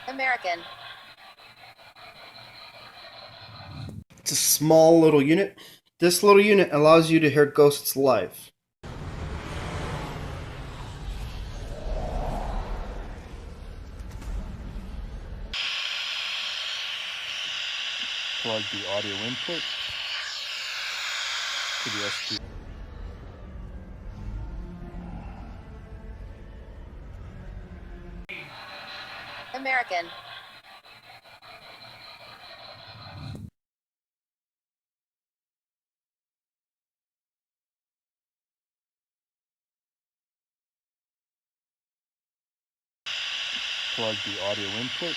American. It's a small little unit. This little unit allows you to hear ghosts live. Plug the audio input to the SP. American. Plug the audio input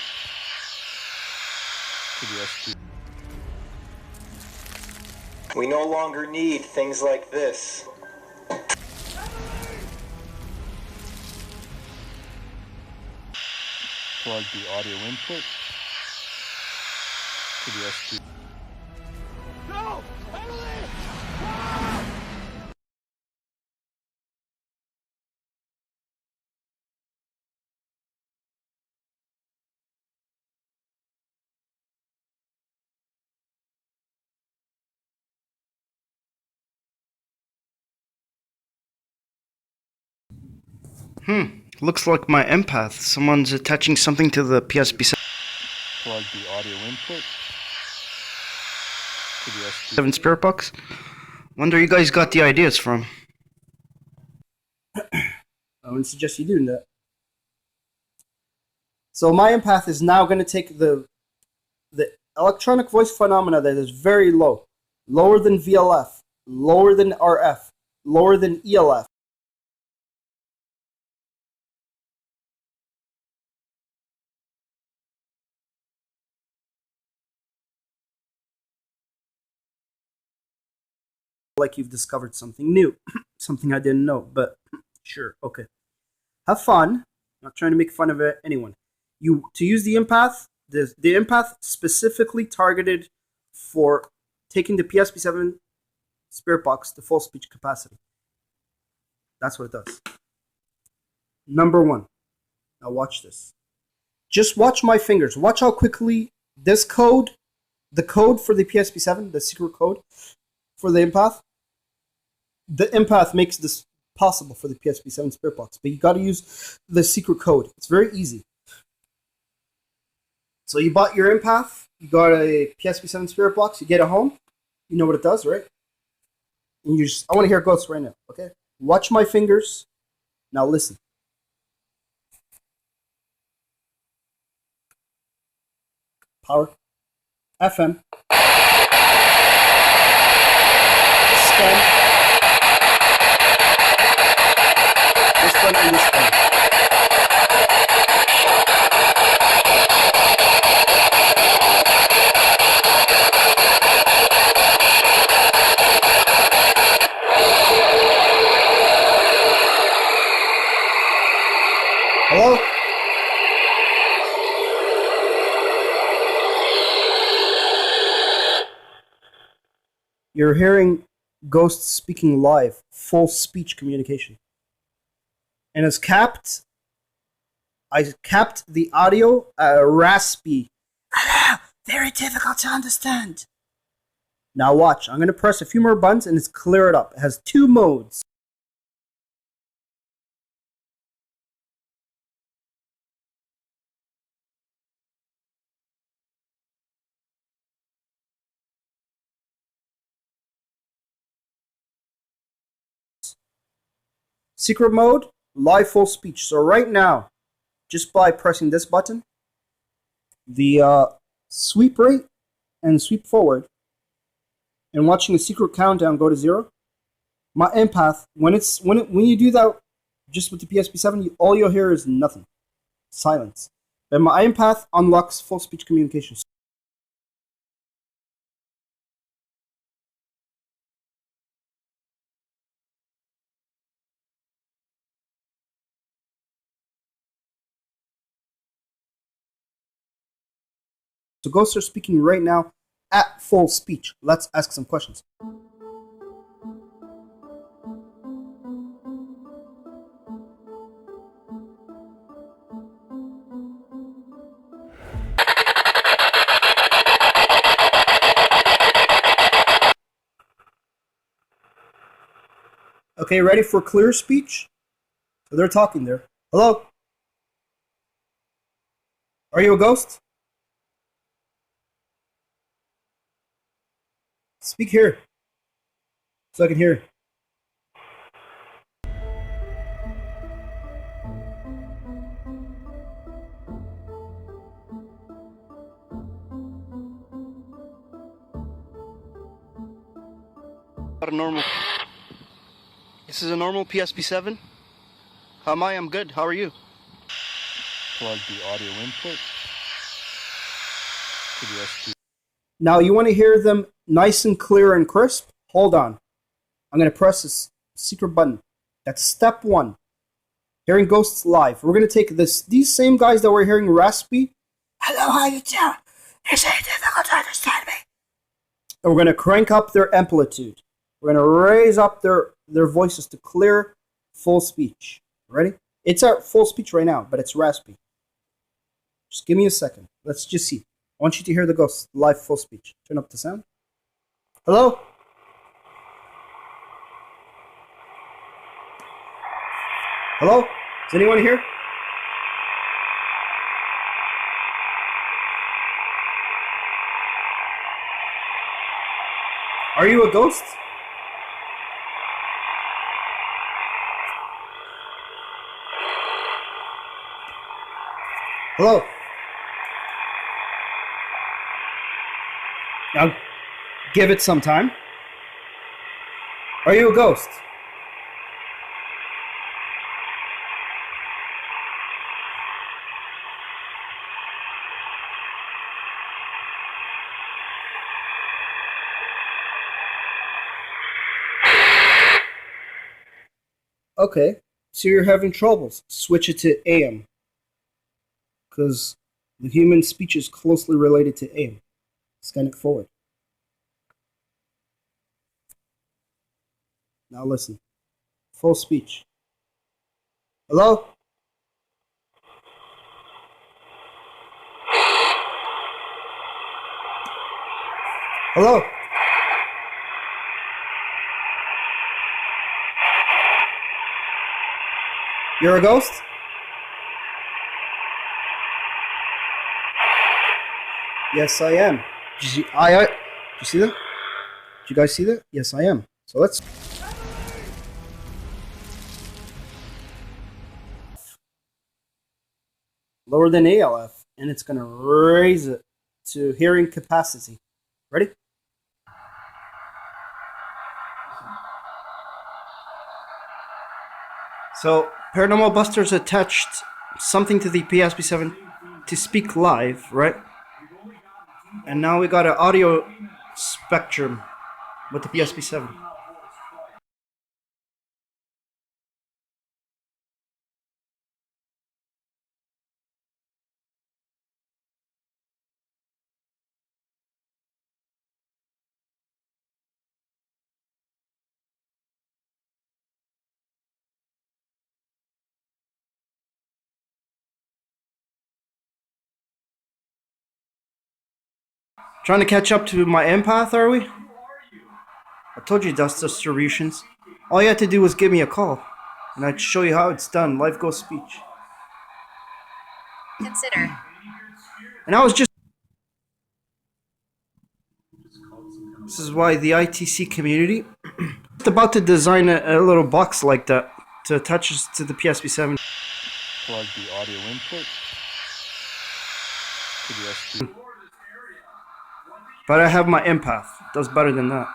to the SP. We no longer need things like this. Plug the audio input to the SP. No! Emily! Looks like my empath. Someone's attaching something to the Psb-7 Plug the audio input to the SP. Spiritbox. Wonder you guys got the ideas from. I would suggest you do that. So my empath is now going to take the electronic voice phenomena that is very low, lower than VLF, lower than RF, lower than ELF. Like you've discovered something new, something I didn't know, but sure, okay. Have fun. Not trying to make fun of anyone. To use the empath, the empath specifically targeted for taking the Psb-7 Spiritbox to full speech capacity. That's what it does. Number one. Now watch this. Just watch my fingers. Watch how quickly this code, the code for the Psb-7, the secret code for the empath makes this possible for the Psb-7 Spiritbox, but you got to use the secret code. It's very easy. So you bought your empath, you got a Psb-7 Spiritbox, you get it home, you know what it does, right? And I want to hear ghosts right now, okay? Watch my fingers. Now listen. Power. FM. Scan. This one and this one. Hello? You're hearing ghosts speaking live, full speech communication. And I capped the audio raspy. Very difficult to understand. Now watch, I'm going to press a few more buttons and it's clear it up. It has two modes. Secret mode, live full speech. So right now, just by pressing this button, the sweep rate and sweep forward, and watching the secret countdown go to 0, my empath, when you do that just with the Psb-7, all you'll hear is nothing, silence. But my empath unlocks full speech communication. So ghosts are speaking right now at full speech. Let's ask some questions. Okay, ready for clear speech? So they're talking there. Hello? Are you a ghost? Speak here. So I can hear. Not a normal. This is a normal Psb-7. How am I? I'm good. How are you? Plug the audio input to the SP. Now you want to hear them nice and clear and crisp? Hold on. I'm going to press this secret button. That's step 1. Hearing ghosts live. We're going to take these same guys that were hearing raspy. Hello, how you doing? Is it difficult to understand me? And we're going to crank up their amplitude. We're going to raise up their voices to clear, full speech. Ready? It's at full speech right now, but it's raspy. Just give me a second. Let's just see. I want you to hear the ghosts live, full speech. Turn up the sound. Hello? Hello? Is anyone here? Are you a ghost? Hello? Now, give it some time. Are you a ghost? Okay, so you're having troubles. Switch it to AM. Because the human speech is closely related to AM. Scan it forward. Now listen. Full speech. Hello? Hello? You're a ghost? Yes, I am. Did you see that? Did you guys see that? Yes, I am. So let's... Lower than ALF, and it's going to raise it to hearing capacity. Ready? So, Paranormal Busters attached something to the Psb-7 to speak live, right? And now we got an audio spectrum with the Psb-7. Trying to catch up to my empath, are we? I told you dust distributions. All you had to do was give me a call, and I'd show you how it's done. Live ghost speech. Consider. And I was just... This is why the ITC community is about to design a little box like that to attach us to the Psb-7. Plug the audio input to the SP. But I have my empath. Does better than that.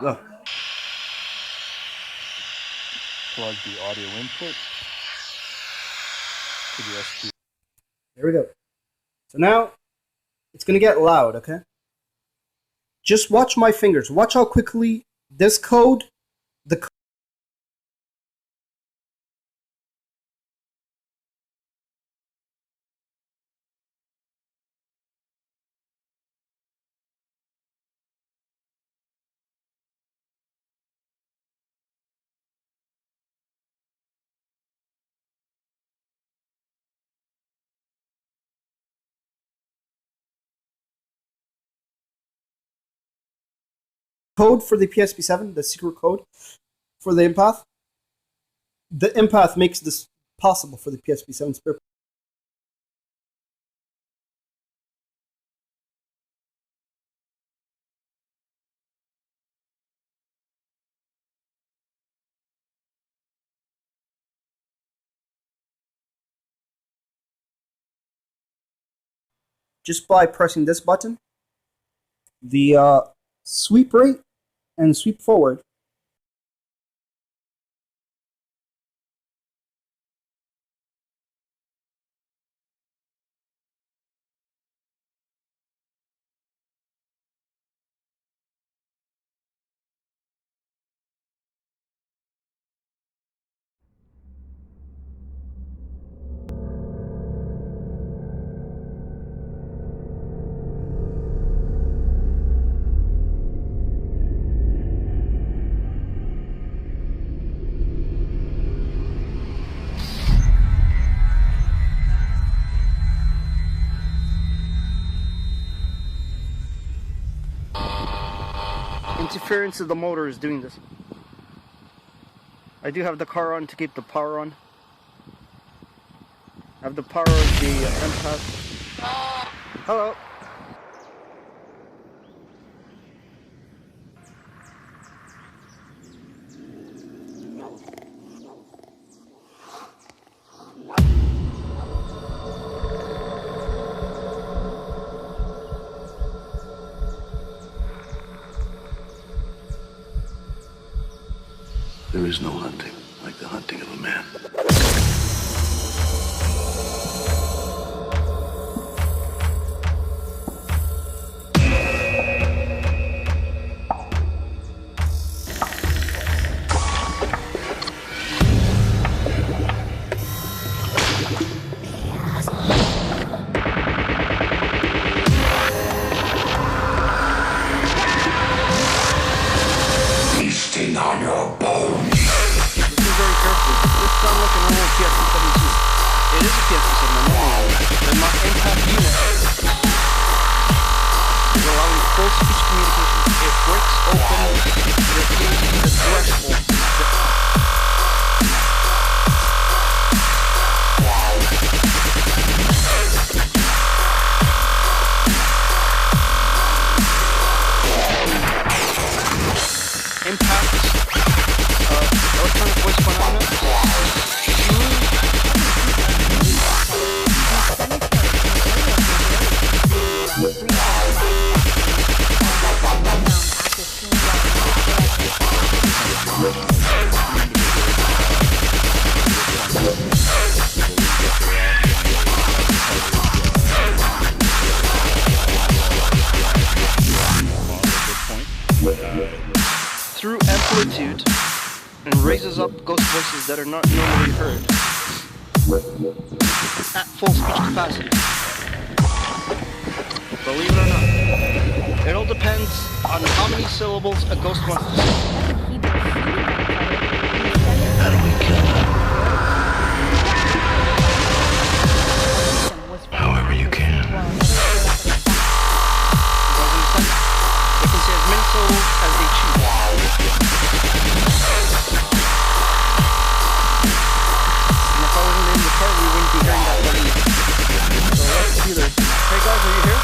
Look. Plug the audio input to the SP. There we go. So now, it's going to get loud, okay? Just watch my fingers. Watch how quickly this code, code for the PSP-7, the secret code for the empath. The empath makes this possible for the PSP-7 Spirit. Just by pressing this button, the sweep right and sweep forward. Interference of the motor is doing this. I do have the car on to keep the power on. I have the power of the empath. Hello. There is no hunting like the hunting of a man. Feasting on your bones. Very careful. This sounds like a normal PSP-7 too. It is a PSP-7, a normal one. The empath unit is allowing full speech communication. It breaks open the threshold. Empaths, electronic voice phenomena. Through amplitude and raises up ghost voices that are not normally heard at full speech capacity. Believe it or not, it all depends on how many syllables a ghost wants to say. How do we kill them? However you can. You guys understand? They can say as many syllables as they choose. And if I wasn't in the car, we wouldn't be hearing that button. So let's do this. Hey guys, are you here?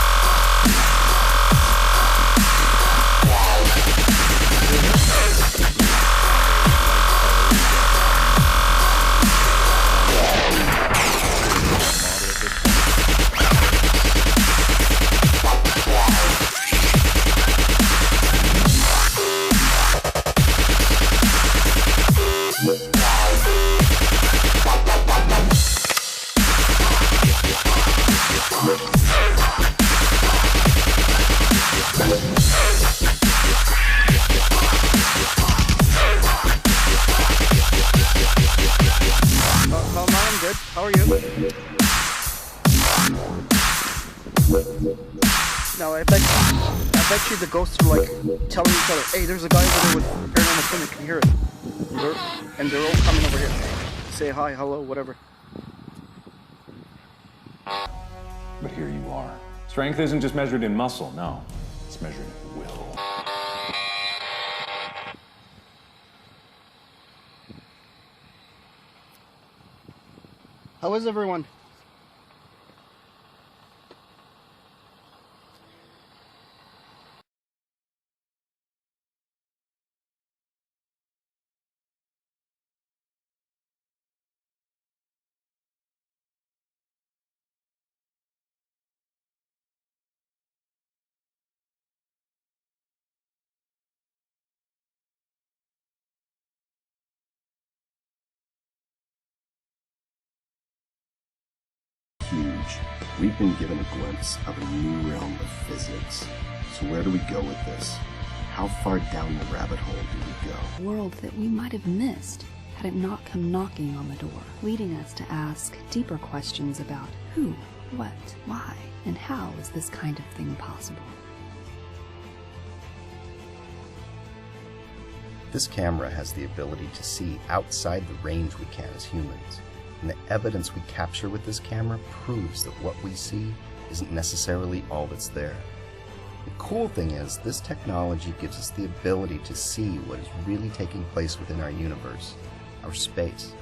I'm good. How are you? No, I bet you the ghosts are like telling each other, hey, there's a guy over there with paranormal clinic, can you hear it? And they're all coming over here. Say hi, hello, whatever. But here you are. Strength isn't just measured in muscle, no. It's measured in will. How is everyone? Huge. We've been given a glimpse of a new realm of physics. So where do we go with this? How far down the rabbit hole do we go? A world that we might have missed had it not come knocking on the door, leading us to ask deeper questions about who, what, why, and how is this kind of thing possible? This camera has the ability to see outside the range we can as humans. And the evidence we capture with this camera proves that what we see isn't necessarily all that's there. The cool thing is, this technology gives us the ability to see what is really taking place within our universe, our space.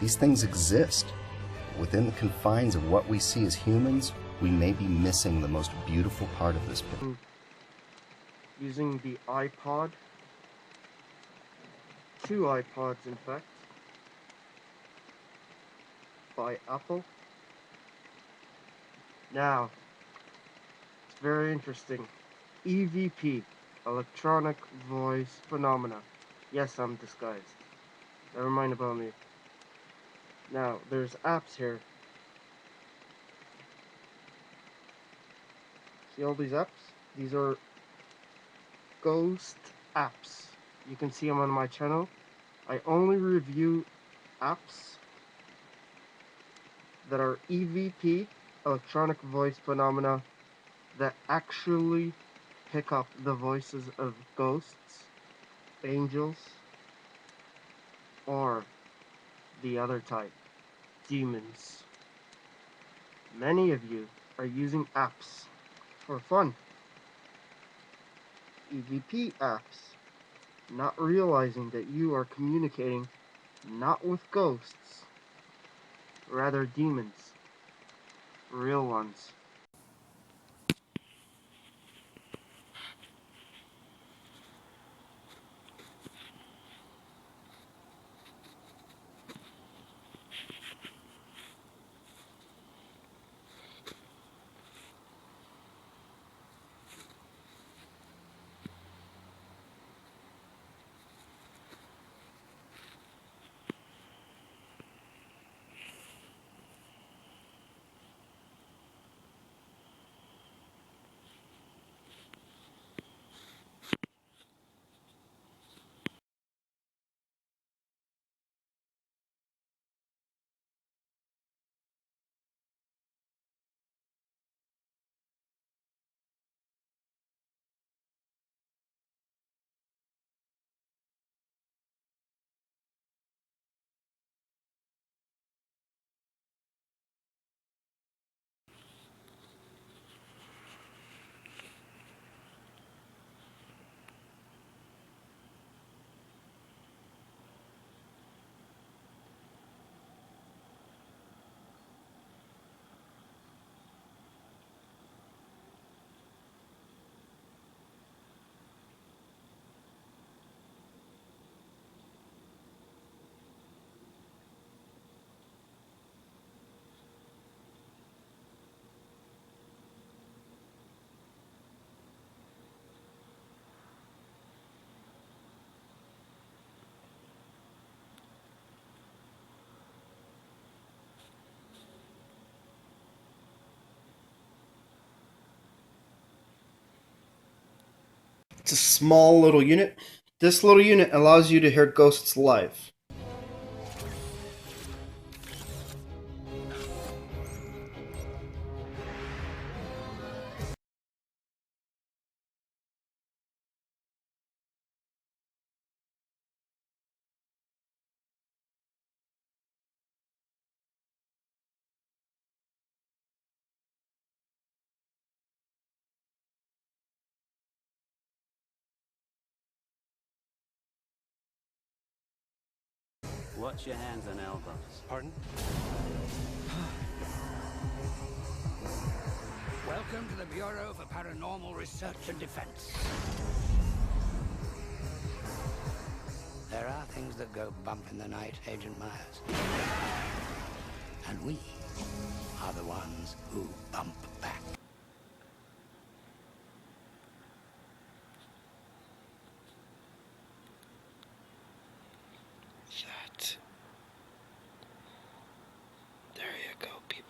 These things exist. Within the confines of what we see as humans, we may be missing the most beautiful part of this picture. Using the iPod. 2 iPods, in fact. By Apple. Now, it's very interesting. EVP, electronic voice phenomena. Yes, I'm disguised. Never mind about me. Now, there's apps here. See all these apps? These are ghost apps. You can see them on my channel. I only review apps that are EVP, electronic voice phenomena, that actually pick up the voices of ghosts, angels, or the other type, demons. Many of you are using apps for fun. EVP apps, not realizing that you are communicating not with ghosts, rather demons, real ones. It's a small little unit. This little unit allows you to hear ghosts live. Watch your hands and elbows. Pardon? Welcome to the Bureau for Paranormal Research and Defense. There are things that go bump in the night, Agent Myers. And we are the ones who bump back. That. There you go, people.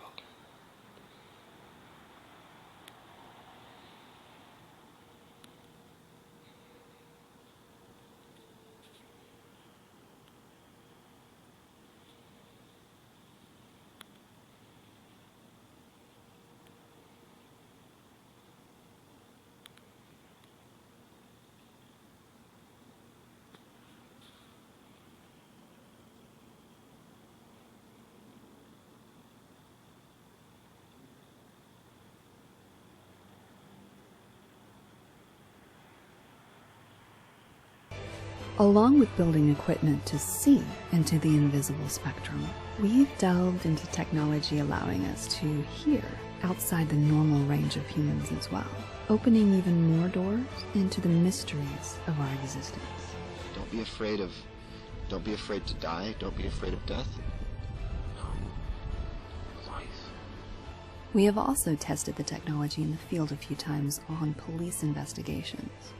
Along with building equipment to see into the invisible spectrum, we've delved into technology allowing us to hear outside the normal range of humans as well, opening even more doors into the mysteries of our existence. Don't be afraid to die. Don't be afraid of death. Life. We have also tested the technology in the field a few times on police investigations.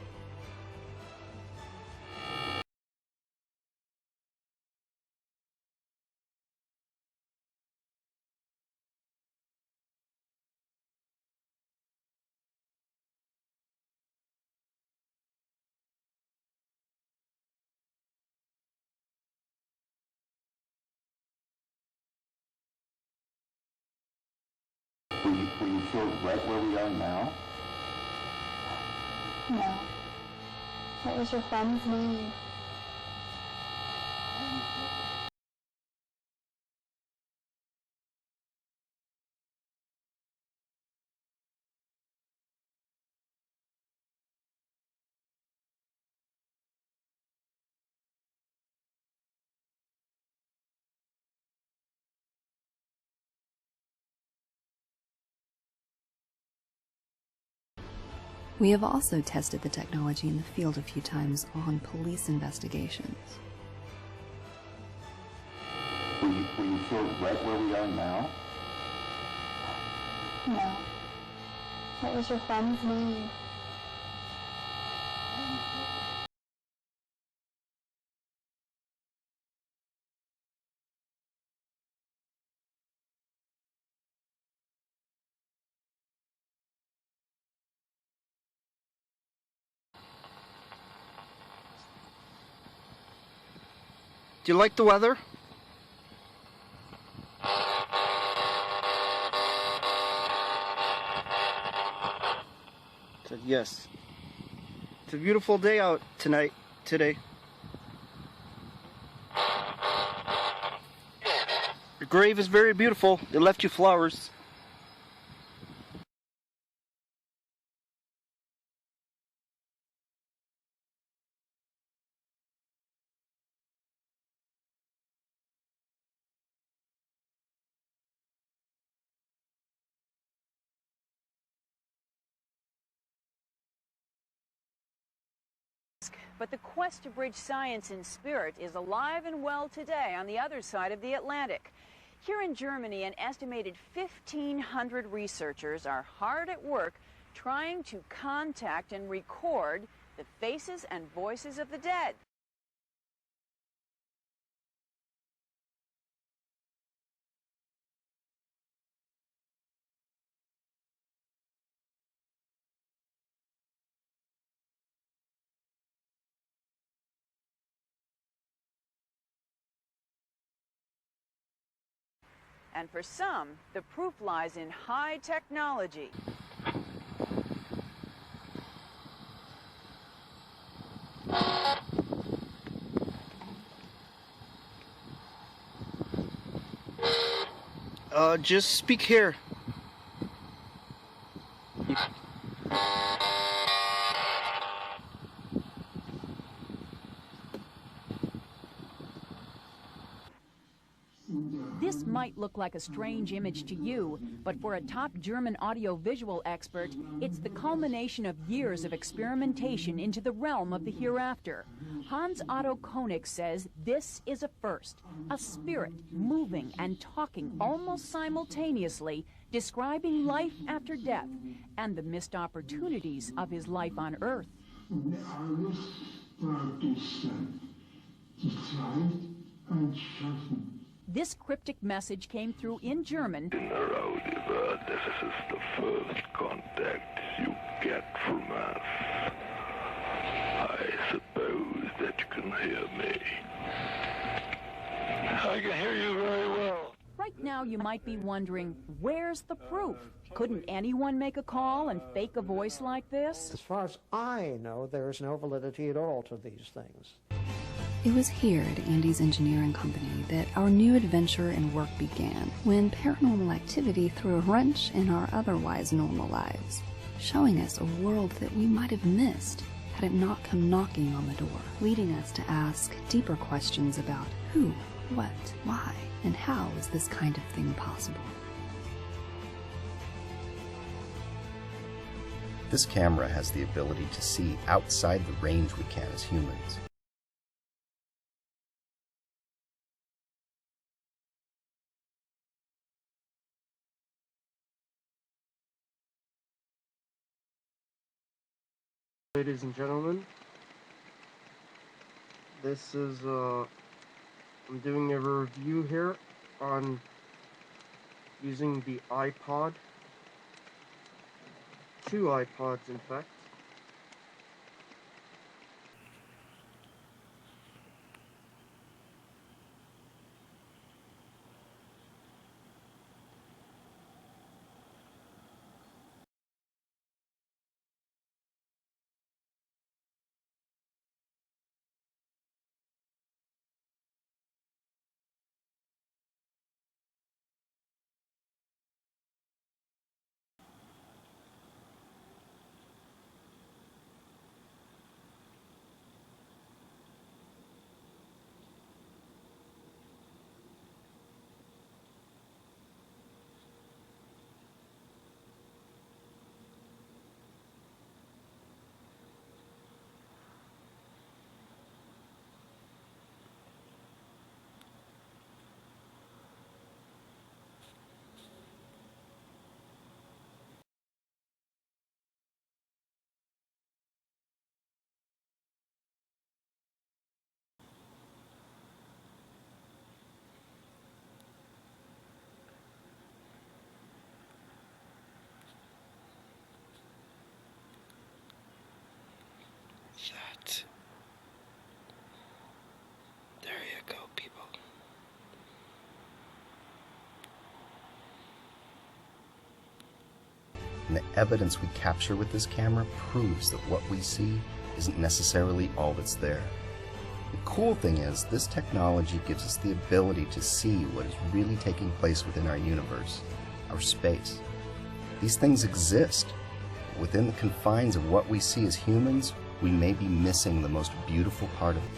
Will you feel right where we are now? No. What was your friend's name? We have also tested the technology in the field a few times on police investigations. Will you feel right where we are now? No. What was your friend's name? Do you like the weather? Said yes. It's a beautiful day out today. Your grave is very beautiful. They left you flowers. But the quest to bridge science and spirit is alive and well today on the other side of the Atlantic. Here in Germany, an estimated 1,500 researchers are hard at work trying to contact and record the faces and voices of the dead. And for some, the proof lies in high technology. Just speak here. This might might look like a strange image to you, but for a top German audiovisual expert, it's the culmination of years of experimentation into the realm of the hereafter. Hans Otto Koenig says this is a first, a spirit moving and talking almost simultaneously, describing life after death and the missed opportunities of his life on Earth. This cryptic message came through in German. In our Audible, this is the first contact you get from us. I suppose that you can hear me. I can hear you very well. Right now you might be wondering, where's the proof? Couldn't anyone make a call and fake a voice like this? As far as I know, there is no validity at all to these things. It was here at Andy's engineering company that our new adventure and work began, when paranormal activity threw a wrench in our otherwise normal lives, showing us a world that we might have missed had it not come knocking on the door, leading us to ask deeper questions about who, what, why, and how is this kind of thing possible. This camera has the ability to see outside the range we can as humans. Ladies and gentlemen, this is I'm doing a review here on using the iPod, 2 iPods in fact. That. There you go, people. And the evidence we capture with this camera proves that what we see isn't necessarily all that's there. The cool thing is, this technology gives us the ability to see what is really taking place within our universe, our space. These things exist. Within the confines of what we see as humans, we may be missing the most beautiful part of it.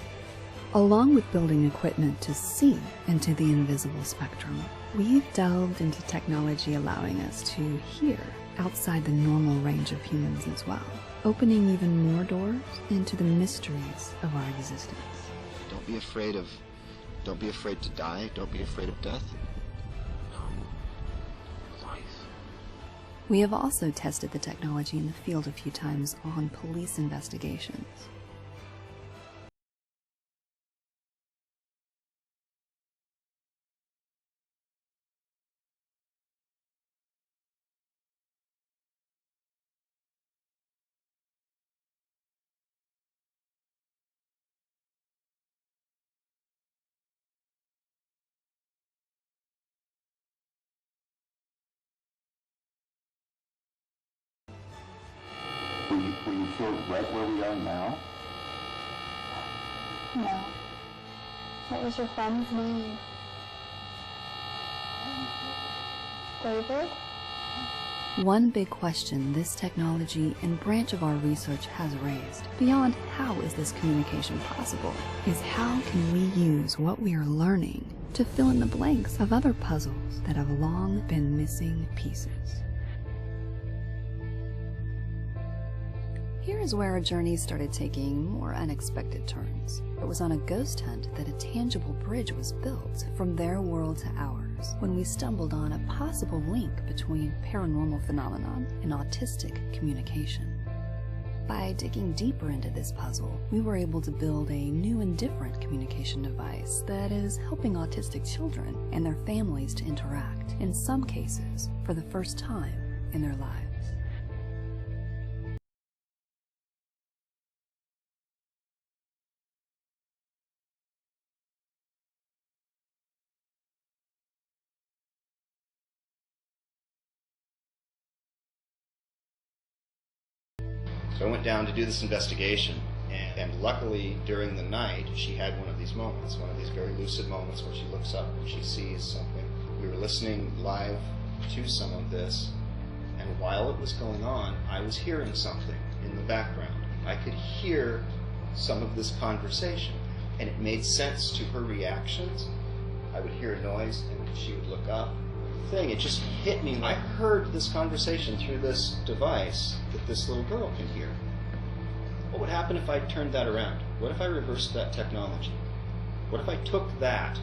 Along with building equipment to see into the invisible spectrum, we've delved into technology allowing us to hear outside the normal range of humans as well, opening even more doors into the mysteries of our existence. Don't be afraid to die. Don't be afraid of death. We have also tested the technology in the field a few times on police investigations. Will you feel right where we are now? No. What was your friend's name? David? One big question this technology and branch of our research has raised, beyond how is this communication possible, is how can we use what we are learning to fill in the blanks of other puzzles that have long been missing pieces. Here is where our journey started taking more unexpected turns. It was on a ghost hunt that a tangible bridge was built from their world to ours, when we stumbled on a possible link between paranormal phenomenon and autistic communication. By digging deeper into this puzzle, we were able to build a new and different communication device that is helping autistic children and their families to interact, in some cases, for the first time in their lives. So I went down to do this investigation, and luckily during the night she had one of these moments, one of these very lucid moments where she looks up and she sees something. We were listening live to some of this, and while it was going on, I was hearing something in the background. I could hear some of this conversation, and it made sense to her reactions. I would hear a noise, and she would look up. It just hit me. I heard this conversation through this device that this little girl can hear. What would happen if I turned that around? What if I reversed that technology? What if I took that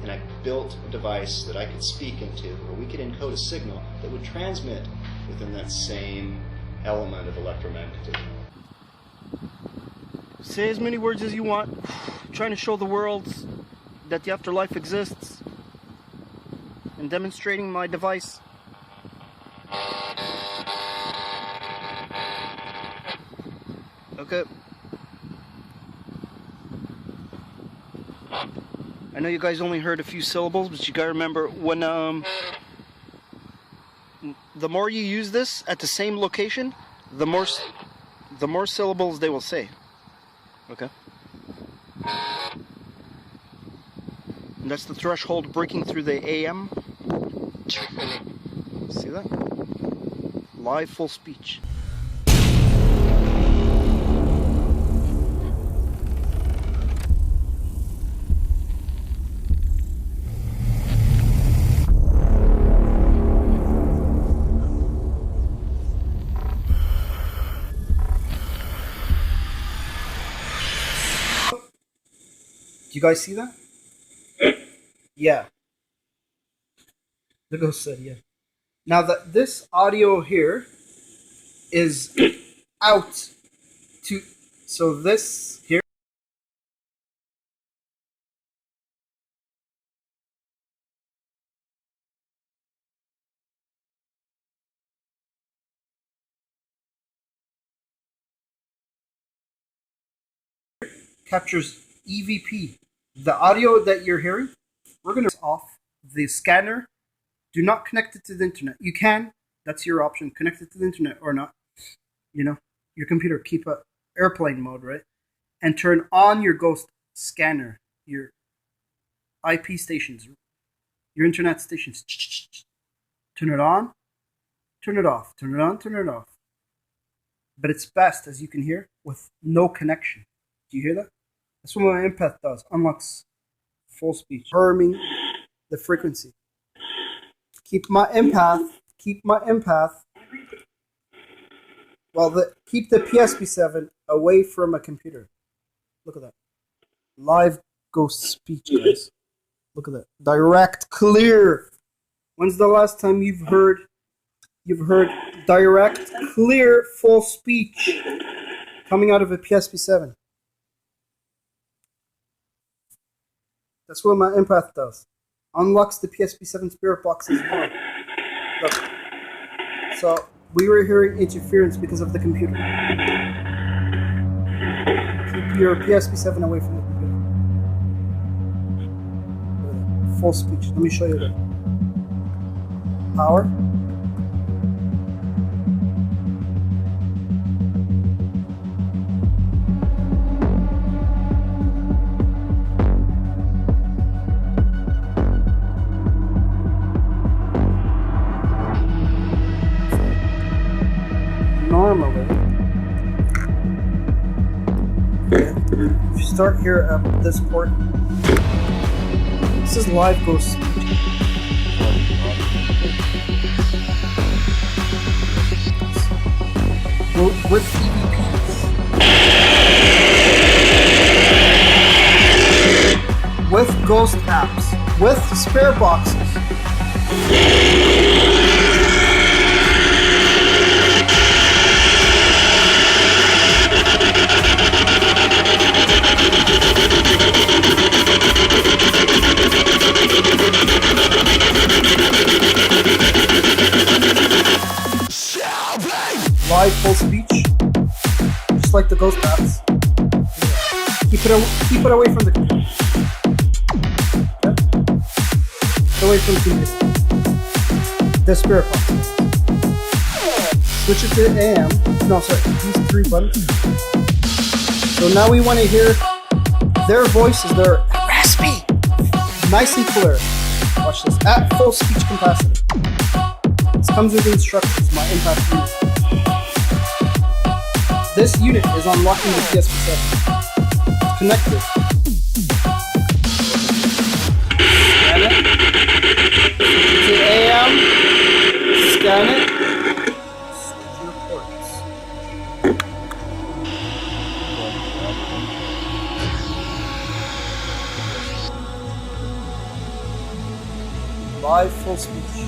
and I built a device that I could speak into, where we could encode a signal that would transmit within that same element of electromagnetism? Say as many words as you want, trying to show the world that the afterlife exists, and demonstrating my device. Okay. I know you guys only heard a few syllables, but you gotta remember when the more you use this at the same location, the more syllables they will say. Okay. And that's the threshold breaking through the AM. See that? Live full speech. Do you guys see that? Yeah. The ghost said, yeah. Now that this audio here is out to, so this here captures EVP. The audio that you're hearing, we're going to off the scanner. Do not connect it to the internet. You can, that's your option, connect it to the internet or not. You know, your computer, keep a airplane mode, right? And turn on your ghost scanner, your IP stations, your internet stations. Turn it on, turn it off, turn it on, turn it off. But it's best, as you can hear, with no connection. Do you hear that? That's what my empath does. Unlocks full speech, firming the frequency. Keep my empath. Well, keep the Psb-7 away from a computer. Look at that. Live ghost speech, guys. Look at that. Direct, clear. When's the last time you've heard direct, clear, full speech coming out of a Psb-7? That's what my empath does. Unlocks the Psb-7 Spiritbox as well. Look. So, we were hearing interference because of the computer. Keep your Psb-7 away from the computer. Full speech. Let me show you that. Power. Normally, if you start here at this port, This is live ghost speech. With EVPs. With ghost apps. With spirit boxes. Live full speech, just like the ghost bats. Keep it away from the computer. Okay? Keep it away from the computer. The spirit box. Switch it to AM. No, sorry. These 3 buttons. So now we want to hear their voices. They're raspy, nice and clear. Watch this. At full speech capacity. This comes with instructions. My impact unit. This unit is unlocking the Psb-7. It's connected. Scan it. To AM. Scan it. Reports. Live full speech.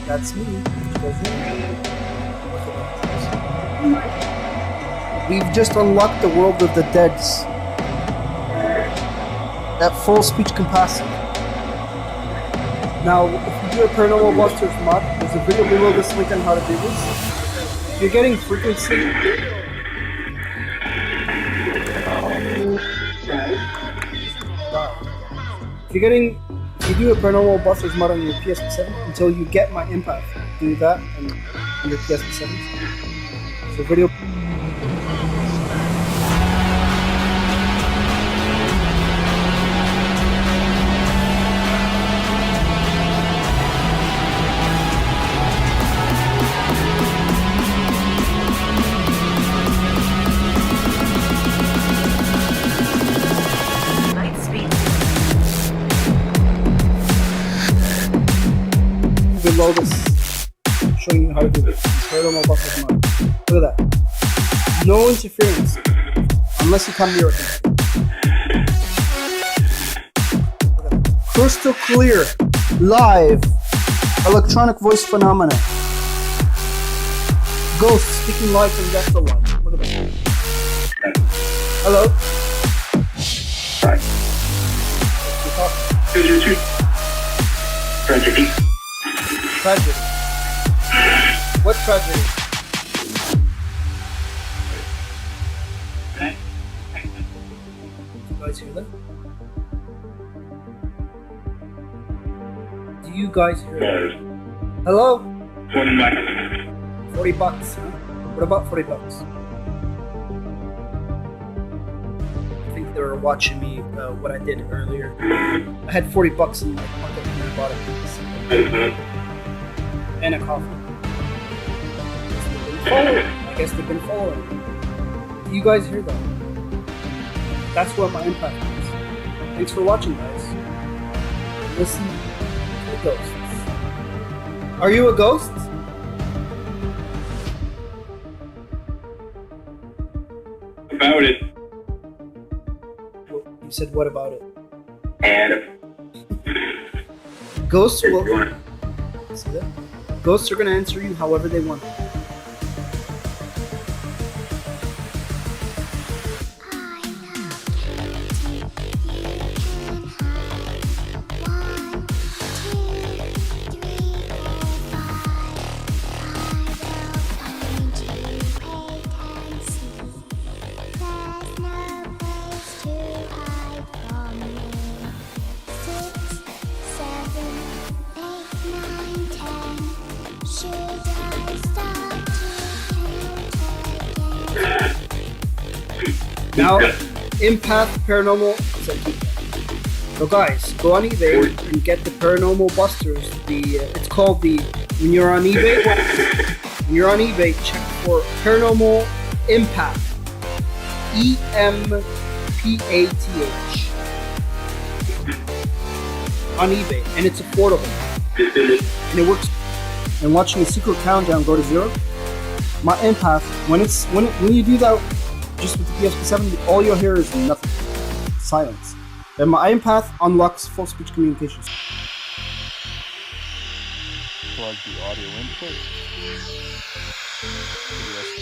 That's me. We've just unlocked the world of the deads. At full speech capacity. Now, if you do a Paranormal Busters mod, there's a video below this link on how to do this. If you're getting frequency... If you do a Paranormal Busters mod on your Psb-7 until you get my impact, do that on your Psb-7. So video. Below this, I'm showing you how to do this. Paranormal Busters mod. Look at that. No interference unless you come near it. Crystal clear, live, electronic voice phenomena. Ghost speaking live and death alive. Look at that. Hello. Hi. Tragedy. Tragedy. What tragedy? You guys hear that? Do you guys hear that? Hello? 40 bucks, huh? What about 40 bucks? I think they were watching me, what I did earlier. I had 40 bucks in my pocket and I bought a piece. And a coffee. I guess they've been following. Do you guys hear that? That's what my impact is. Thanks for watching, guys. Listen to the ghosts. Are you a ghost? About it. You said what about it? And Ghosts will... See that? Ghosts are going to answer you however they want. Now, Empath Paranormal. So guys, go on eBay and get the Paranormal Busters. It's called the. When you're on eBay, check for Paranormal Empath. EMPATH. on eBay, and it's affordable, and it works. And watching the secret countdown go to 0, my empath, when you do that just with the Psb-7, all you'll hear is nothing, silence. Then my empath unlocks full speech communications. Plug the audio input.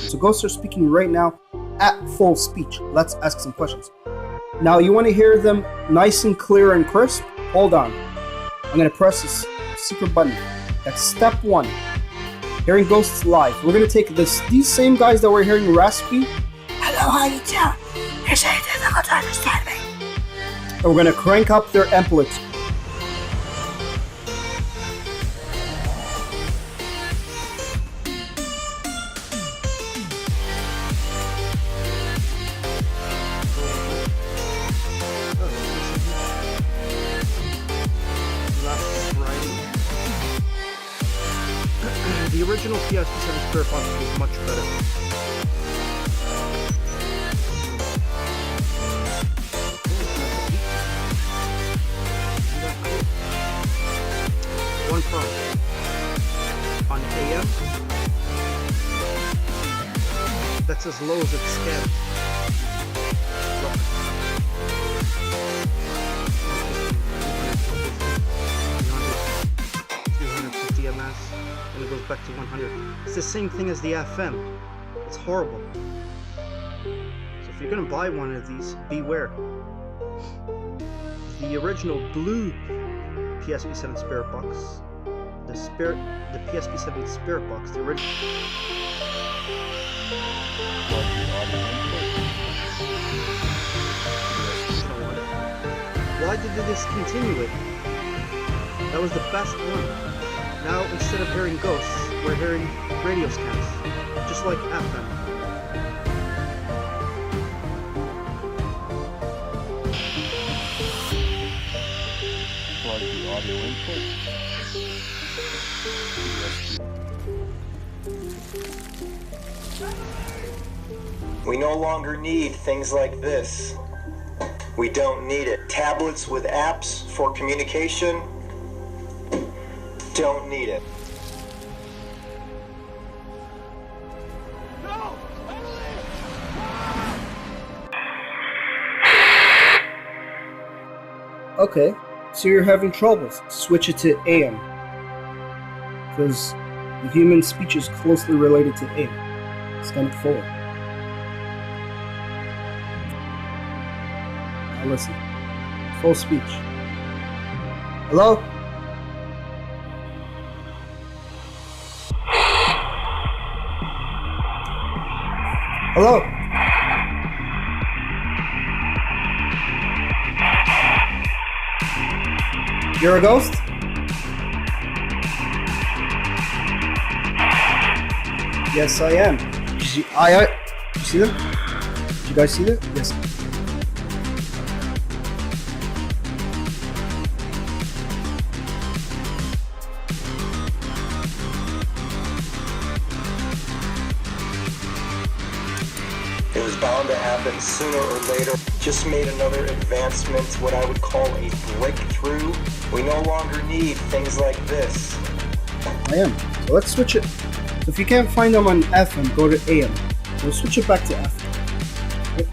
So ghosts are speaking right now at full speech. Let's ask some questions. Now you want to hear them nice and clear and crisp? Hold on. I'm going to press this secret button. That's step 1. Hearing ghosts live. We're going to take these same guys that we're hearing raspy. Hello, how you doing? It's difficult to understand me. And we're going to crank up their amplitude. The original Psb-7 Spiritbox was much better. One problem. On AM, that's as low as it's scanned. 250 ms, and it goes back to 100. It's the same thing as the FM. It's horrible. So if you're gonna buy one of these, beware. The original blue Psb-7 Spiritbox, the Psb-7 Spiritbox, the original. Why did they discontinue it? That was the best one. Now, instead of hearing ghosts, we're hearing radio scans, just like FM. Plug the audio input. We no longer need things like this. We don't need it. Tablets with apps for communication, don't need it. Okay, so you're having troubles. Switch it to AM. Because the human speech is closely related to AM. Scan it forward. Now listen. Full speech. Hello? Hello? You're a ghost? Yes, I am. You see that? Did you guys see that? Yes. It was bound to happen sooner or later. Just made another advancement, what I would call a breakthrough. We no longer need things like this. I am. So let's switch it. So if you can't find them on FM, go to AM. We'll switch it back to FM. Okay.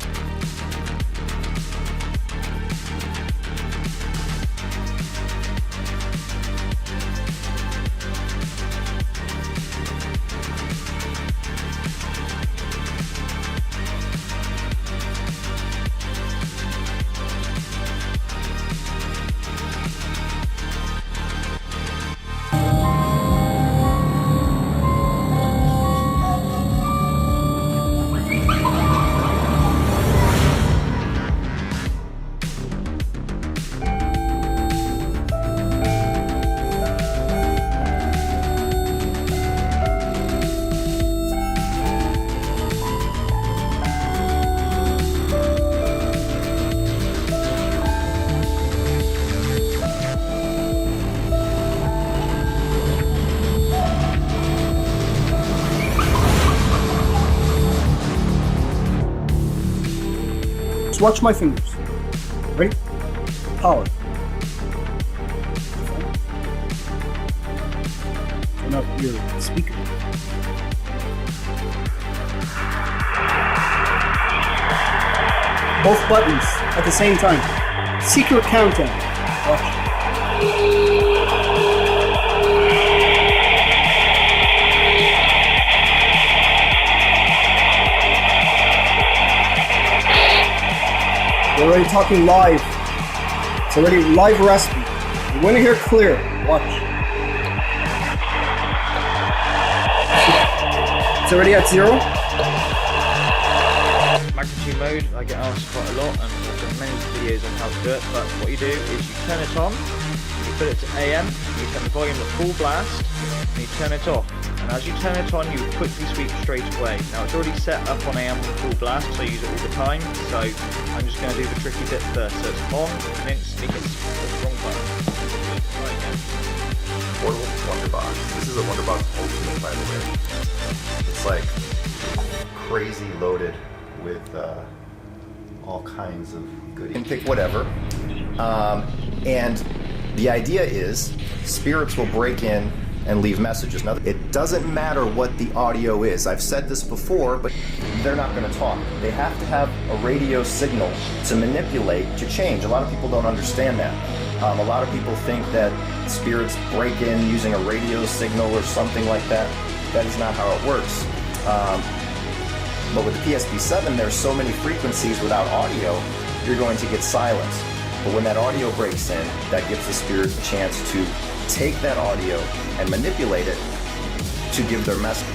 Just watch my fingers. Ready? Power. up your speaker. Both buttons at the same time. Secret countdown. Watch. We're already talking live. It's already live recipe. You want to hear clear. Watch. It's already at 0. Magnitude mode, I get asked quite a lot, and there's been many videos on how to do it, but what you do is you turn it on, you put it to AM, you turn the volume to full blast, and you turn it off. And as you turn it on, you quickly sweep straight away. Now it's already set up on AM with full blast, so I use it all the time, so I'm just going to do the tricky bit first. So it's on, and instantly hits the wrong button. Right again. Portable Wonderbox. This is a Wonderbox Ultimate, by the way. It's like crazy loaded with all kinds of goodies. You can pick whatever. And the idea is spirits will break in and leave messages. Now, it doesn't matter what the audio is. I've said this before, but they're not going to talk. They have to have a radio signal to manipulate, to change. A lot of people don't understand that. A lot of people think that spirits break in using a radio signal or something like that. That is not how it works. But with the Psb-7, there's so many frequencies without audio, you're going to get silence. But when that audio breaks in, that gives the spirits a chance to take that audio and manipulate it to give their message.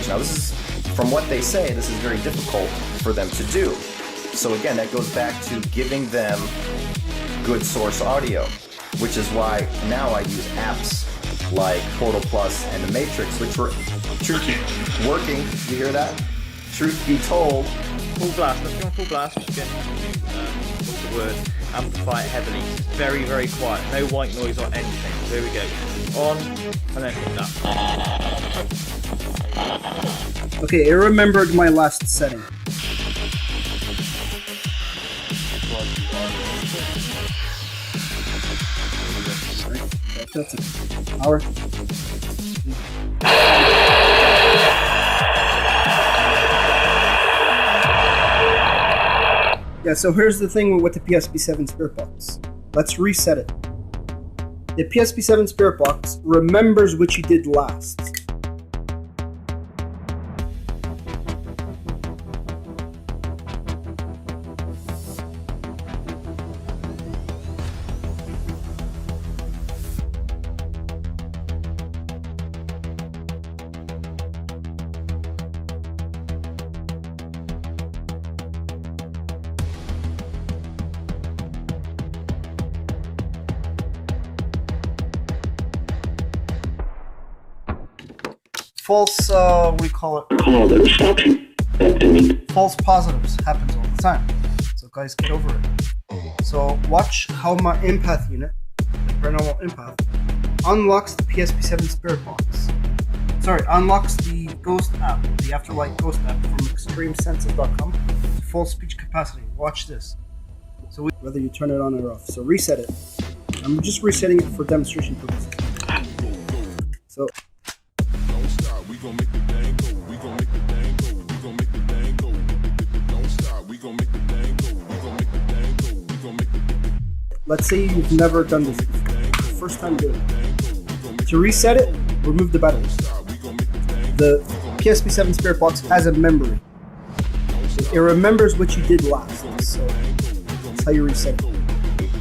Now this is, from what they say, this is very difficult for them to do. So again, that goes back to giving them good source audio, which is why now I use apps like Portal Plus and the Matrix, which were working. You hear that? Truth be told. Full blast. Let's go on full blast. Just get what's the word? Amplify it heavily. It's very, very quiet. No white noise or anything. So here we go. On and then hit that. Okay, I remembered my last setting. That's a power. Yeah, so here's the thing with the Psb-7 Spiritbox. Let's reset it. The Psb-7 Spiritbox remembers what you did last. false, what do you call it? Call that stop you. False positives happens all the time. So guys, get over it. So watch how my empath unit, the paranormal empath, unlocks the Psb-7 Spiritbox. Sorry, unlocks the Ghost app, the Afterlight Ghost app from extremesenses.com to full speech capacity. Watch this. So whether you turn it on or off. So reset it. I'm just resetting it for demonstration purposes. So don't stop, we gon' make the thing go. We gon' make the thing go. We gon' make the thing go. Don't stop, we gon' make the thing go. We gon' make the thing go. We gon' make the. Let's say you've never done this before. First time doing it. To reset it, remove the batteries. The Psb-7 Spiritbox has a memory. It remembers what you did last. So that's how you reset it.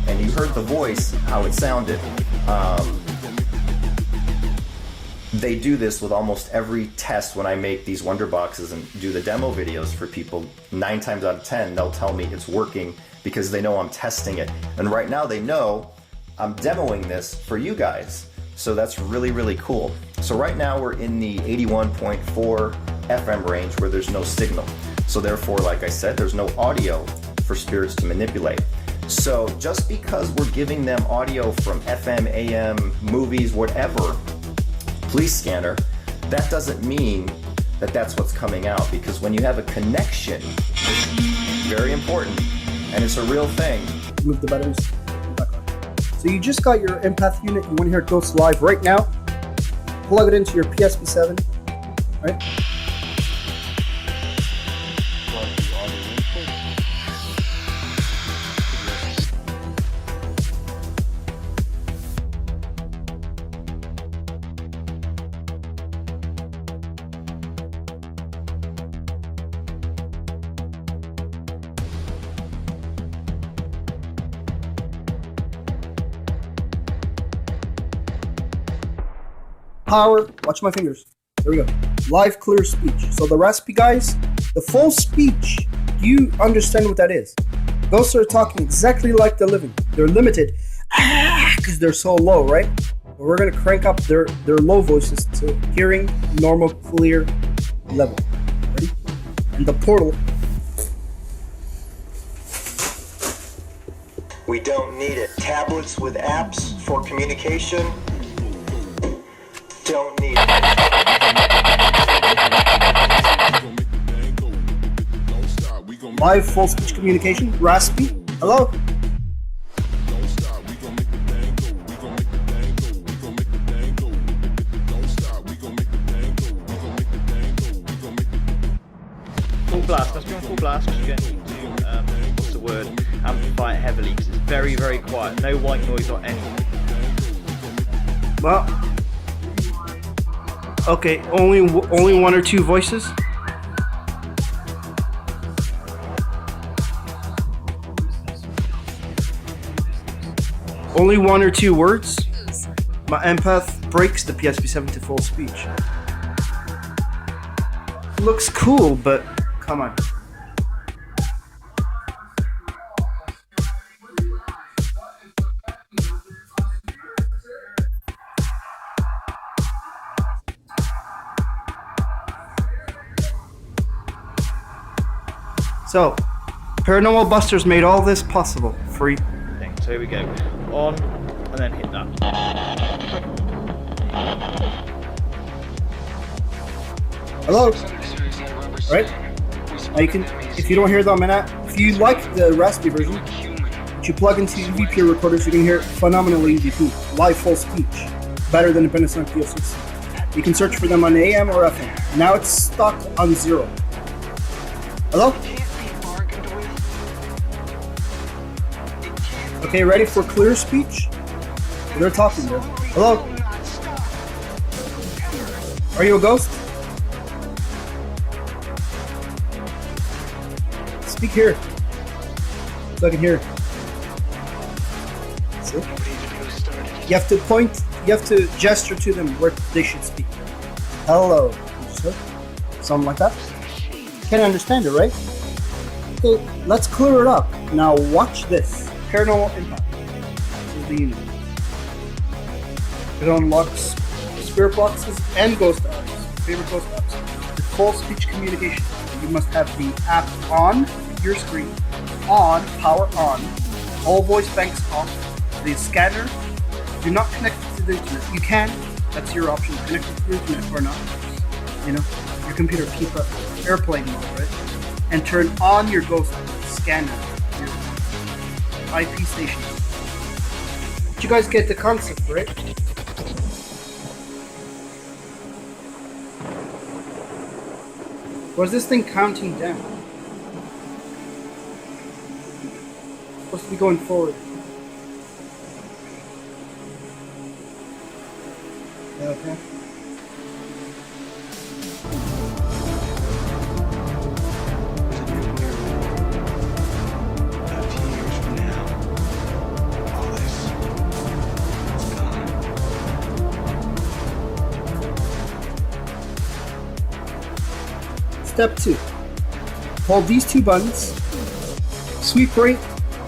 And you heard the voice, how it sounded. They do this with almost every test when I make these wonder boxes and do the demo videos for people. 9 times out of 10, they'll tell me it's working because they know I'm testing it. And right now they know I'm demoing this for you guys. So that's really, really cool. So right now we're in the 81.4 FM range where there's no signal. So therefore, like I said, there's no audio for spirits to manipulate. So just because we're giving them audio from FM, AM, movies, whatever, police scanner, that doesn't mean that that's what's coming out, because when you have a connection, very important, and it's a real thing. Move the batteries back on. So you just got your empath unit, you want to hear Ghost live right now, plug it into your Psb-7, right? Power, watch my fingers. There we go. Live clear speech. So the recipe, guys, the full speech, do you understand what that is? Ghosts are talking exactly like the living. They're limited because they're so low, right? But we're going to crank up their low voices to hearing normal, clear level. Ready? And the portal. We don't need it. Tablets with apps for communication. Don't need it. Live full speech communication. Raspy. Hello? Full blast. Let's go on full blast because you're going to need to, what's the word? Amplify it heavily because it's very, very quiet. No white noise or anything. Well, okay, only 1 or 2 voices. Only 1 or 2 words. My empath breaks the Psb-7 to full speech. Looks cool, but come on. So, Paranormal Busters made all this possible for you. So here we go. On, and then hit that. Hello? Right? Now you can, if you don't hear the if you like the Raspberry version, which you plug into EVP recorders, you can hear phenomenal EVP, live full speech, better than the Panasonic PO6. You can search for them on AM or FM. Now it's stuck on 0. Hello? Okay, ready for clear speech? They're talking there. Hello? Are you a ghost? Speak here. So I can hear. See? You have to point, you have to gesture to them where they should speak. Hello. Something like that. Can't understand it, right? Okay, let's clear it up. Now watch this. Paranormal impact. This is the unit. It unlocks spirit boxes and ghost eyes. favorite ghost apps. The full speech communication. You must have the app on your screen, on, power on, all voice banks off, the scanner, do not connect it to the internet. You can, that's your option, connect it to the internet or not. You know, your computer keep up airplane mode, right? And turn on your ghost scanner, your IP station. But you guys get the concept, right? Or is this thing counting down? It's supposed to be going forward. Okay. Step 2. Hold these two buttons, sweep right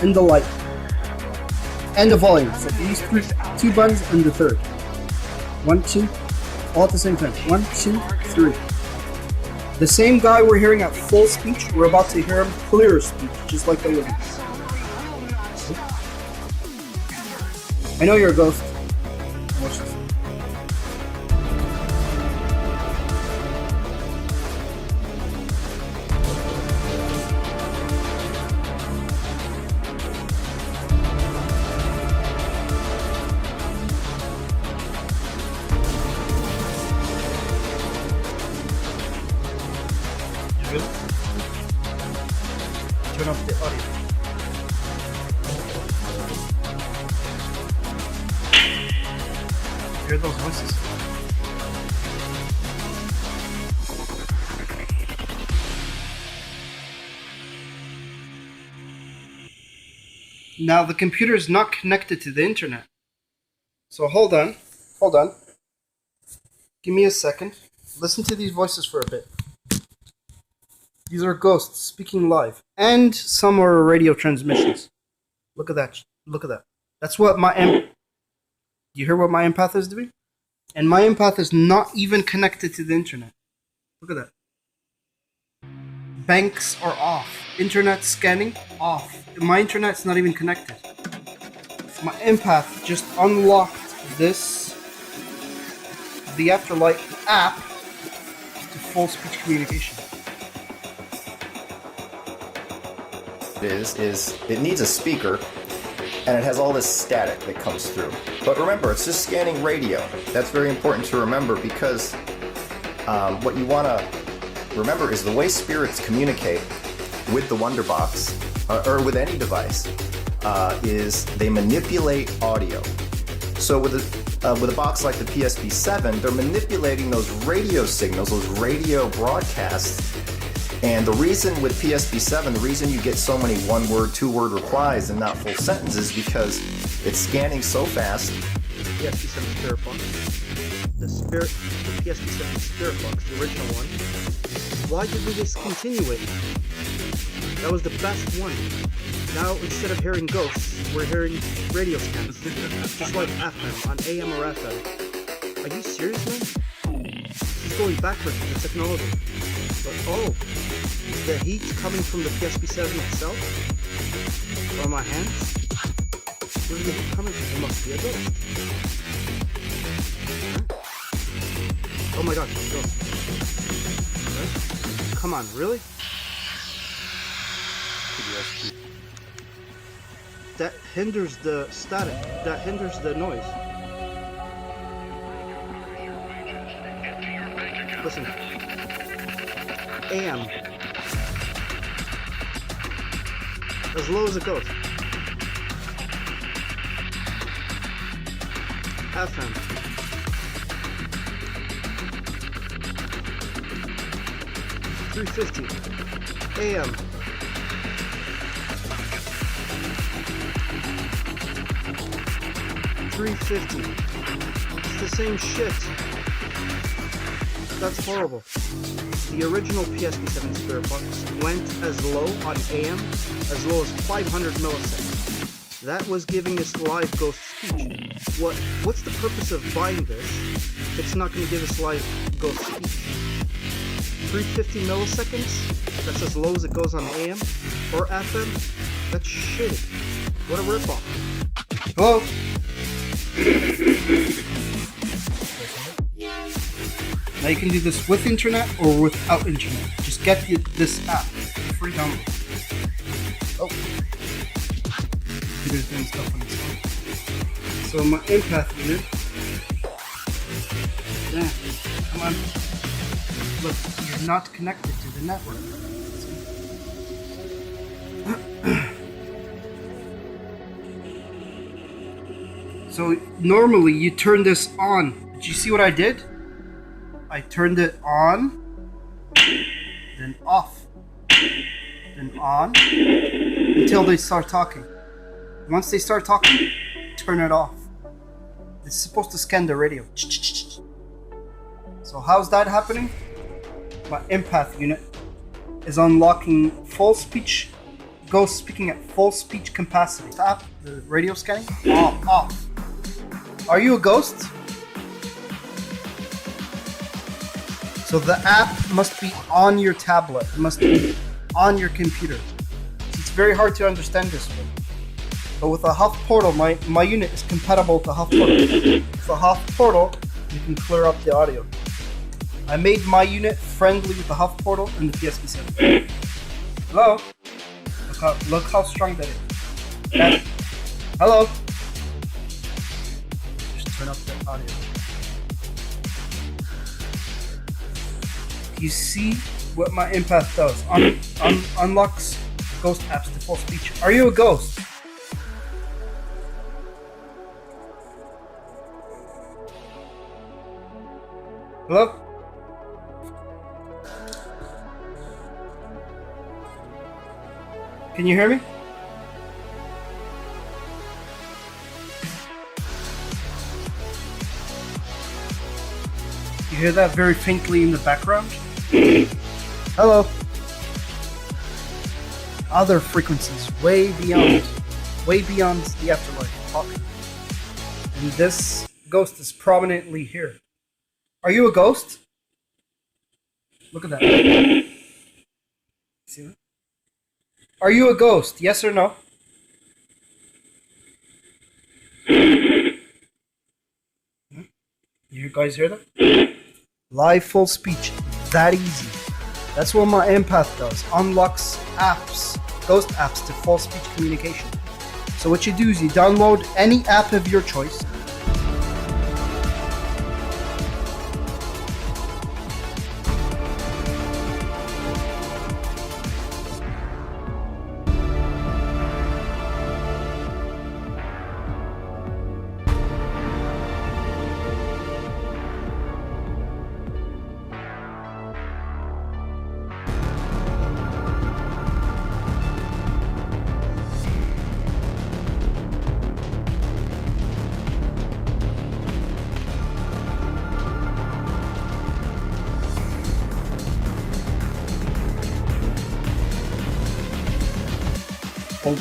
and the light, and the volume. So these two buttons and the third. 1, 2, all at the same time. 1, 2, 3. The same guy we're hearing at full speech, we're about to hear him clearer speech, just like the living. I know you're a ghost. Watch this. Turn off the audio. Hear those voices? Now the computer is not connected to the internet. So hold on. Give me a second. Listen to these voices for a bit. These are ghosts speaking live, and some are radio transmissions. Look at that. That's what you hear what my empath is doing? And my empath is not even connected to the internet. Look at that. Banks are off. Internet scanning, off. My internet's not even connected. My empath just unlocked the Afterlight app to full speech communication. Is it needs a speaker, and it has all this static that comes through. But remember, it's just scanning radio. That's very important to remember, because what you want to remember is the way spirits communicate with the Wonderbox, or with any device, is they manipulate audio. So with a box like the Psb-7, they're manipulating those radio signals, those radio broadcasts. And the reason with Psb-7, the reason you get so many one-word, two-word replies and not full sentences, because it's scanning so fast. Psb-7 Spiritbox. The Psb-7 Spiritbox, the original one. Why did we discontinue it? That was the best one. Now, instead of hearing ghosts, we're hearing radio scans. Just like FM, on AM or FM. Are you serious, man? This is going backwards with the technology. But, oh, is the heat coming from the Psb-7 itself? From my hands? Where's the heat coming from? It must be a ghost. Huh? Oh my gosh, it's a ghost. Right? Come on, really? That hinders the static. That hinders the noise. Listen. AM. As low as it goes. FM. $350. AM. $350. It's the same shit. That's horrible. The original Psb-7 Spiritbox went as low on AM as low as 500 milliseconds. That was giving us live ghost speech. What's the purpose of buying this it's not going to give us live ghost speech. 350 milliseconds, that's as low as it goes on AM or FM. That's shit. What a ripoff. Hello? Now you can do this with internet or without internet. Just get this app. Free download. Oh. Computer's doing stuff on its phone. So my empath unit. Damn. Come on. Look, you're not connected to the network. So normally you turn this on. Did you see what I did? I turned it on, then off, then on, until they start talking. Once they start talking, turn it off. It's supposed to scan the radio. So how's that happening? My empath unit is unlocking full speech, ghost speaking at full speech capacity. Tap the radio scanning, off. Are you a ghost? So the app must be on your tablet. It must be on your computer. It's very hard to understand this one. But with a Huff portal, my unit is compatible to Huff portal. With a Huff portal, you can clear up the audio. I made my unit friendly with the Huff portal and the Psb-7. Hello? Look how strong that is. Okay. Hello? Just turn up the audio. You see what my empath does? Unlocks ghost apps to full speech. Are you a ghost? Hello? Can you hear me? You hear that very faintly in the background? Hello. Other frequencies way beyond the afterlife talking. And this ghost is prominently here. Are you a ghost? Look at that. See that? Are you a ghost? Yes or no? You guys hear that? Live full speech. That easy. That's what my empath does. Unlocks apps, ghost apps to full speech communication. So what you do is you download any app of your choice.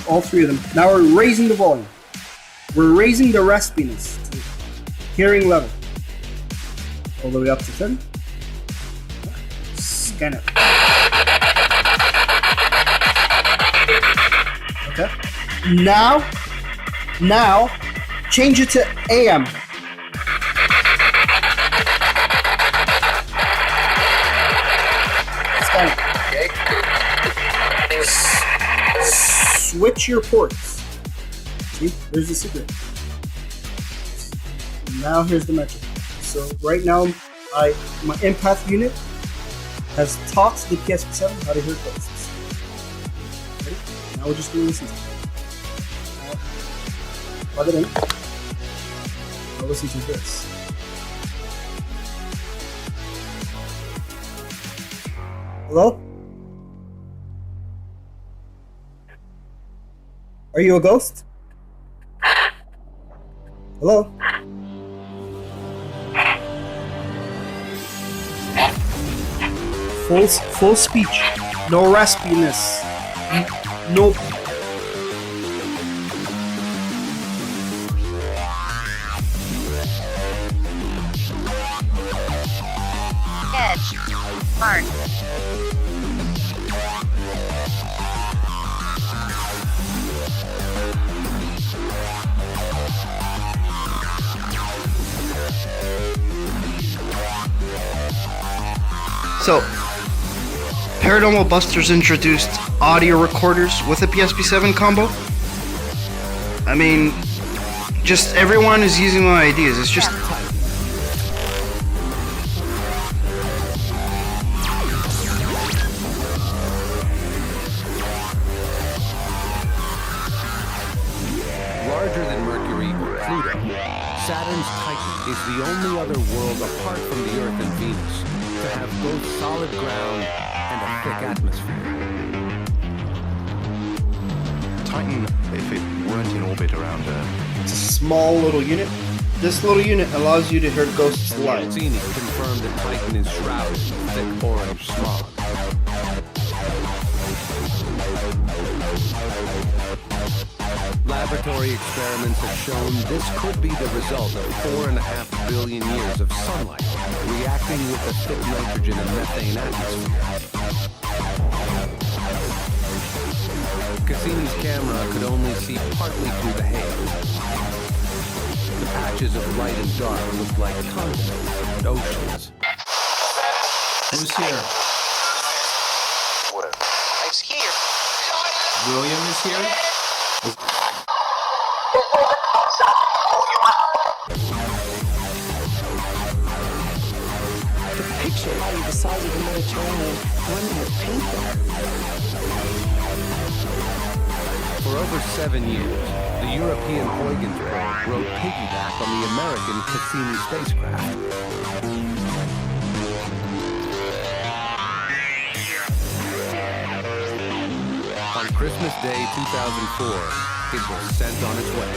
All three of them. Now we're raising the volume. We're raising the raspiness to hearing level. All the way up to 10. Scan it. Okay. Now, change it to AM. Scan it. Switch your ports. See, there's the secret. Now here's the metric. So right now, my empath unit has taught the Psb-7 how to hear ghosts. Ready? Now we're just going to listen to it. Plug it in. Now listen to this. Hello? Are you a ghost? Hello? Full speech. No raspiness. No. Edge. Mark. So, Paranormal Busters introduced audio recorders with a Psb-7 combo. I mean, just everyone is using my ideas. It's just... Larger than Mercury or Pluto, Saturn's Titan is the only other world apart from the Earth and Venus to have both solid ground and a thick atmosphere. Titan, if it weren't in orbit around Earth, It's a small little unit. This little unit allows you to hear ghosts live. Cassini confirmed that Titan is shrouded in thick orange smog. Laboratory experiments have shown this could be the result of 4.5 billion years of sunlight reacting with the thick nitrogen and methane atmosphere. Cassini's camera could only see partly through the haze. The patches of light and dark looked like continents and oceans. Who's here? It's here. William is here? The picture how you decided the Mediterranean running with paint there. For over 7 years, the European Huygens probe rode piggyback on the American Cassini spacecraft. On Christmas Day 2004, it was sent on its way.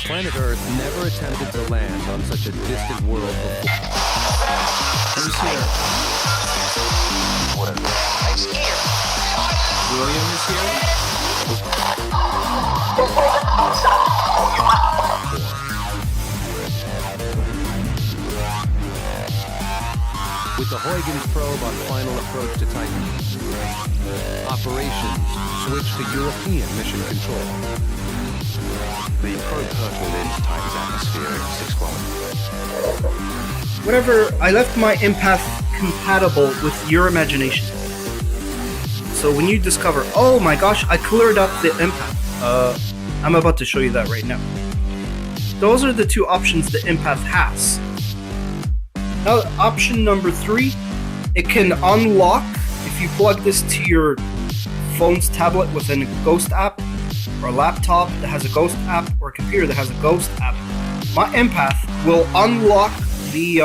Planet Earth never attempted to land on such a distant world before. Who's here? It's here. William is here? With the Huygens probe on final approach to Titan, operations switched to European mission control. the probe hurtled into Titan's atmosphere at 6 kilometers. Whatever, I left my empath compatible with your imagination. So when you discover, oh my gosh, I cleared up the empath. I'm about to show you that right now. Those are the two options the empath has. Now, option number 3, it can unlock if you plug this to your phone's tablet with a ghost app, or a laptop that has a ghost app, or a computer that has a ghost app. My empath will unlock the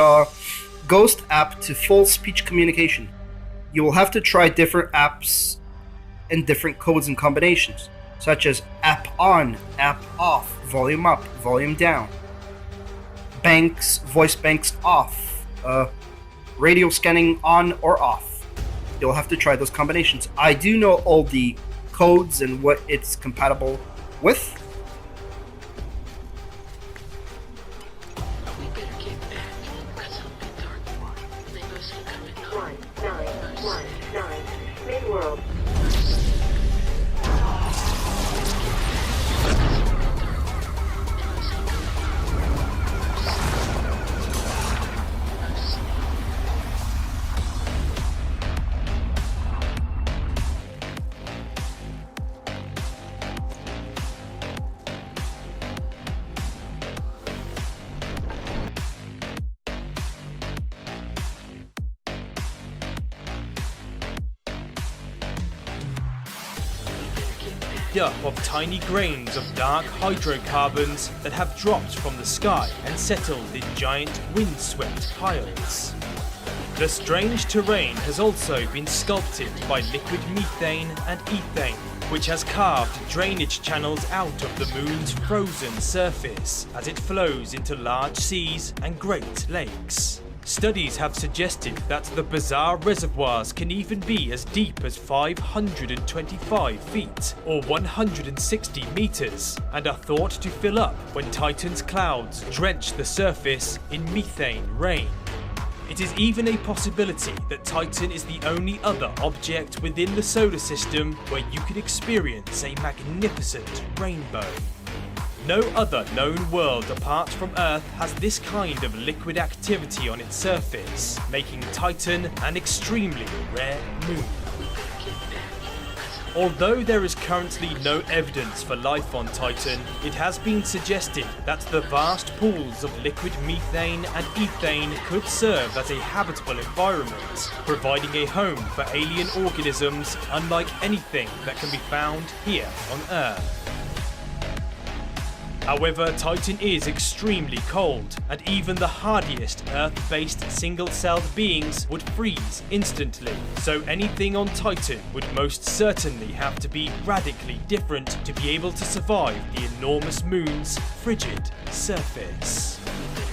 ghost app to full speech communication. You will have to try different apps and different codes and combinations, such as app on, app off, volume up, volume down, banks, voice banks off, radio scanning on or off. You'll have to try those combinations. I do know all the codes and what it's compatible with. Mid-world. Of tiny grains of dark hydrocarbons that have dropped from the sky and settled in giant windswept piles. The strange terrain has also been sculpted by liquid methane and ethane, which has carved drainage channels out of the moon's frozen surface as it flows into large seas and great lakes. Studies have suggested that the bizarre reservoirs can even be as deep as 525 feet, or 160 meters, and are thought to fill up when Titan's clouds drench the surface in methane rain. It is even a possibility that Titan is the only other object within the solar system where you could experience a magnificent rainbow. No other known world apart from Earth has this kind of liquid activity on its surface, making Titan an extremely rare moon. Although there is currently no evidence for life on Titan, it has been suggested that the vast pools of liquid methane and ethane could serve as a habitable environment, providing a home for alien organisms unlike anything that can be found here on Earth. However, Titan is extremely cold, and even the hardiest Earth-based single-celled beings would freeze instantly, so anything on Titan would most certainly have to be radically different to be able to survive the enormous moon's frigid surface.